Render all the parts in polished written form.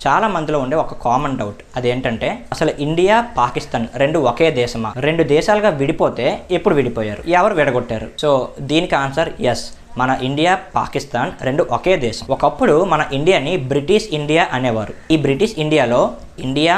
చాలా మందిలో ఉండే ఒక కామన్ డౌట్, అదేంటంటే అసలు ఇండియా పాకిస్తాన్ రెండు ఒకే దేశమా? రెండు దేశాలుగా విడిపోతే ఎప్పుడు విడిపోయారు? ఎవరు విడగొట్టారు? సో దీనికి ఆన్సర్ ఎస్, మన ఇండియా పాకిస్తాన్ రెండు ఒకే దేశం. ఒకప్పుడు మన ఇండియాని బ్రిటిష్ ఇండియా అనేవారు. ఈ బ్రిటిష్ ఇండియాలో ఇండియా,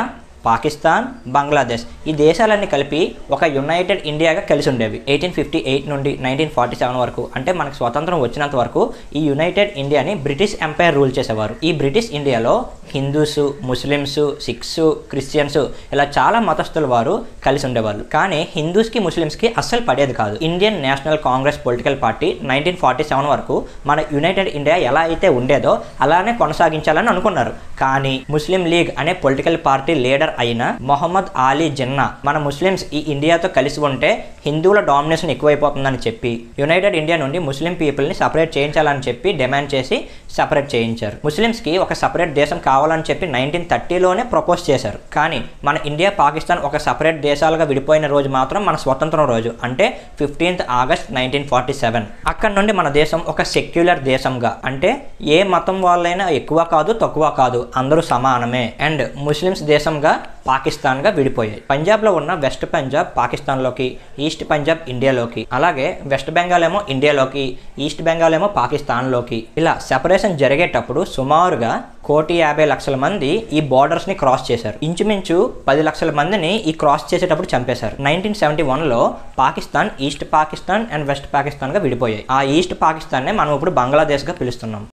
పాకిస్తాన్, బంగ్లాదేశ్ ఈ దేశాలన్నీ కలిపి ఒక యునైటెడ్ ఇండియాగా కలిసి ఉండేవి. 1858 నుండి 1947 వరకు, అంటే మనకు స్వతంత్రం వచ్చినంత వరకు ఈ యునైటెడ్ ఇండియాని బ్రిటిష్ ఎంపైర్ రూల్ చేసేవారు. ఈ బ్రిటిష్ ఇండియాలో హిందూస్, ముస్లిమ్స్, సిఖ్స్, క్రిస్టియన్స్ ఇలా చాలా మతస్థుల వారు కలిసి ఉండేవాళ్ళు. కానీ హిందూస్కి, ముస్లిమ్స్కి అస్సలు పడేది కాదు. Indian national Congress political party 1947 వరకు మన యునైటెడ్ ఇండియా ఎలా అయితే ఉండేదో అలానే కొనసాగించాలని అనుకున్నారు. కానీ ముస్లిం లీగ్ అనే పొలిటికల్ పార్టీ లీడర్ అయిన మొహమ్మద్ అలీ జిన్నా మన ముస్లిమ్స్ ఈ ఇండియాతో కలిసి ఉంటే హిందువుల డామినేషన్ ఎక్కువైపోతుందని చెప్పి యునైటెడ్ ఇండియా నుండి ముస్లిం పీపుల్ని సపరేట్ చేయించాలని చెప్పి డిమాండ్ చేసి సపరేట్ చేయించారు. ముస్లిమ్స్కి ఒక సపరేట్ దేశం కావాలని చెప్పి 1930లోనే ప్రపోజ్ చేశారు. కానీ మన ఇండియా పాకిస్తాన్ ఒక సపరేట్ దేశాలుగా విడిపోయిన రోజు మాత్రం మన స్వతంత్రం రోజు, అంటే 15th ఆగస్ట్ 1947. అక్కడ నుండి మన దేశం ఒక సెక్యులర్ దేశంగా, అంటే ఏ మతం వాళ్ళైనా ఎక్కువ కాదు తక్కువ కాదు, అందరూ సమానమే, అండ్ ముస్లిమ్స్ దేశంగా పాకిస్తాన్గా విడిపోయాయి. పంజాబ్లో ఉన్న వెస్ట్ పంజాబ్ పాకిస్తాన్లోకి, ఈస్ట్ పంజాబ్ ఇండియాలోకి, అలాగే వెస్ట్ బెంగాల్ ఏమో ఇండియాలోకి, ఈస్ట్ బెంగాల్ ఏమో పాకిస్తాన్లోకి. ఇలా సెపరేషన్ జరిగేటప్పుడు సుమారుగా 1,50,00,000 మంది ఈ బార్డర్స్ని క్రాస్ చేశారు. ఇంచుమించు 10 లక్షల మందిని ఈ క్రాస్ చేసేటప్పుడు చంపేశారు. 1971లో Pakistan east Pakistan and west పాకిస్తాన్గా విడిపోయాయి. ఆ ఈస్ట్ పాకిస్తాన్నే మనం ఇప్పుడు బంగ్లాదేశ్గా పిలుస్తున్నాం.